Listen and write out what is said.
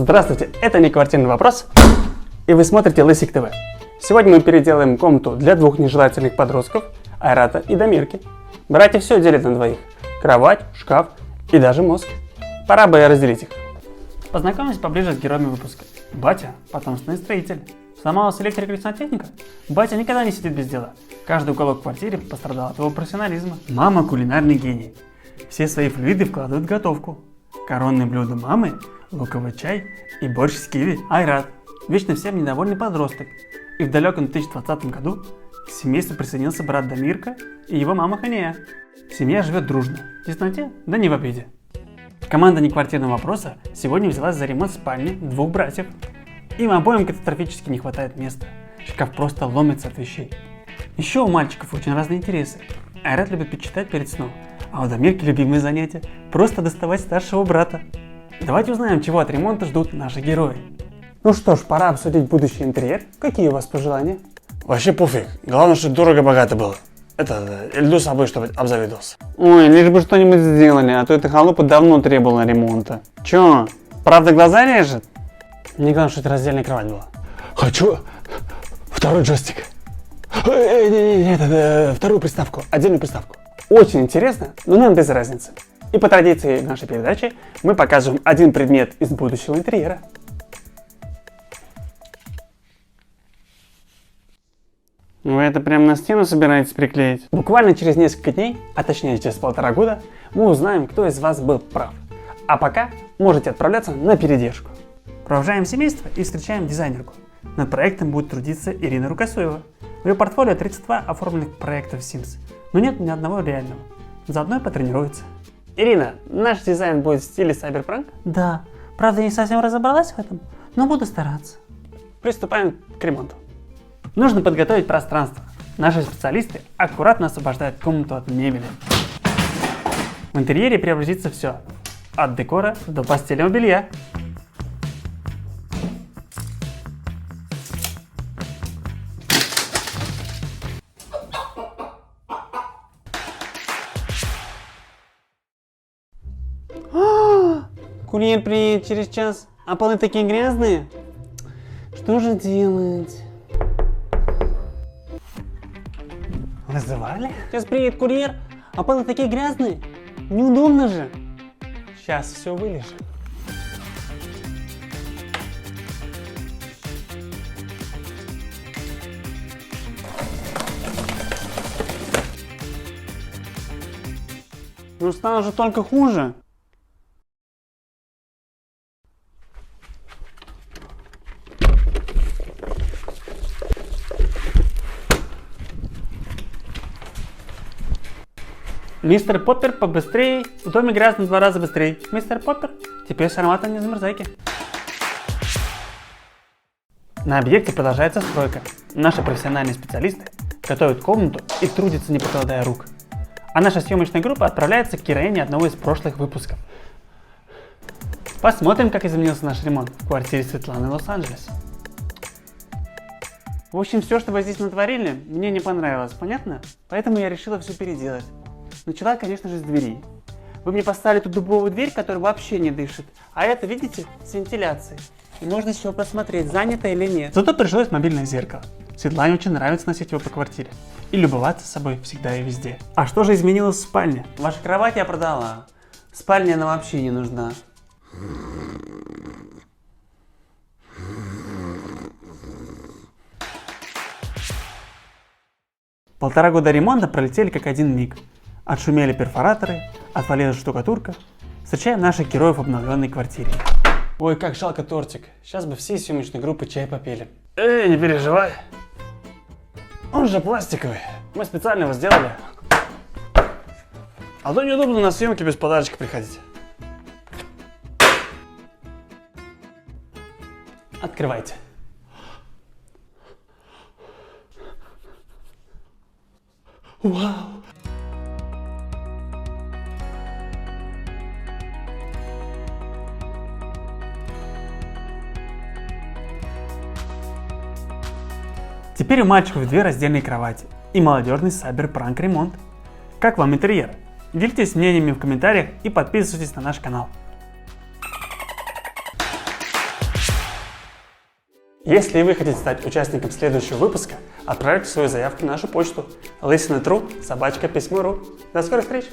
Здравствуйте, это не квартирный вопрос, и вы смотрите Лысик ТВ. Сегодня мы переделаем комнату для двух нежелательных подростков, Айрата и Дамирки. Братья все делят на двоих: кровать, шкаф и даже мозг. Пора бы разделить их. Познакомимся поближе с героями выпуска. Батя – потомственный строитель. Сломалась электрика или сантехника? Батя никогда не сидит без дела. Каждый уголок в квартире пострадал от его профессионализма. Мама – кулинарный гений. Все свои флюиды вкладывают в готовку. Коронное блюдо мамы – луковый чай и борщ с киви. Айрат – вечно всем недовольный подросток. И в далеком 2020 году к семейству присоединился брат Дамирка и его мама Хания. Семья живет дружно, в тесноте, да не в обиде. Команда неквартирного вопроса сегодня взялась за ремонт спальни двух братьев. Им обоим катастрофически не хватает места. Шкаф просто ломится от вещей. Еще у мальчиков очень разные интересы. Айрат любит почитать перед сном, а у Дамирки любимые занятия – просто доставать старшего брата. Давайте узнаем, чего от ремонта ждут наши герои. Ну что ж, пора обсудить будущий интерьер. Какие у вас пожелания? Вообще пофиг. Главное, что дорого-богато было. Ильду с собой, чтобы обзавидовался. Ой, лишь бы что-нибудь сделали, а то эта халупа давно требовала ремонта. Чё, правда глаза режет? Мне главное, что это раздельная кровать была. Хочу второй джойстик. Вторую приставку, отдельную приставку. Очень интересно, но нам без разницы. И по традиции нашей передачи мы показываем один предмет из будущего интерьера. Вы это прямо на стену собираетесь приклеить? Буквально через несколько дней, а точнее через 1,5 года, мы узнаем, кто из вас был прав. А пока можете отправляться на передержку. Провожаем семейство и встречаем дизайнерку. Над проектом будет трудиться Ирина Рукосуева. В ее портфолио 32 оформленных проектов Sims, но нет ни одного реального. Заодно и потренируется. Ирина, наш дизайн будет в стиле Cyberpunk? Да, правда, я не совсем разобралась в этом, но буду стараться. Приступаем к ремонту. Нужно подготовить пространство. Наши специалисты аккуратно освобождают комнату от мебели. В интерьере преобразится все, от декора до постельного белья. Курьер приедет через час, а полы такие грязные. Что же делать? Вызывали? Сейчас приедет курьер, а полы такие грязные. Неудобно же. Сейчас все вылежим. Ну стало же только хуже. Мистер Поппер, побыстрее. В доме грязно в 2 раза быстрее. Мистер Поппер, теперь с ароматом не замерзайки. На объекте продолжается стройка. Наши профессиональные специалисты готовят комнату и трудятся, не покладая рук. А наша съемочная группа отправляется к героине одного из прошлых выпусков. Посмотрим, как изменился наш ремонт в квартире Светланы Лос-Анджелес. В общем, все, что вы здесь натворили, мне не понравилось, понятно? Поэтому я решила все переделать. Начала, конечно же, с двери. Вы мне поставили тут дубовую дверь, которая вообще не дышит. А это, видите, с вентиляцией. И можно еще посмотреть, занято или нет. Зато пришлось мобильное зеркало. Светлане очень нравится носить его по квартире. И любоваться собой всегда и везде. А что же изменилось в спальне? Вашу кровать я продала. Спальня она вообще не нужна. Полтора года ремонта пролетели как один миг. Отшумели перфораторы, отвалилась штукатурка. Встречаем наших героев в обновленной квартире. Ой, как жалко тортик. Сейчас бы всей съемочной группы чай попили. Не переживай. Он же пластиковый. Мы специально его сделали. А то неудобно на съемки без подарочка приходить. Открывайте. Вау. Теперь у мальчиков 2 раздельные кровати и молодежный Cyberpunk ремонт. Как вам интерьер? Делитесь мнениями в комментариях и подписывайтесь на наш канал. Если вы хотите стать участником следующего выпуска, отправьте свою заявку на нашу почту listen@ru@pismo.ru. До скорых встреч!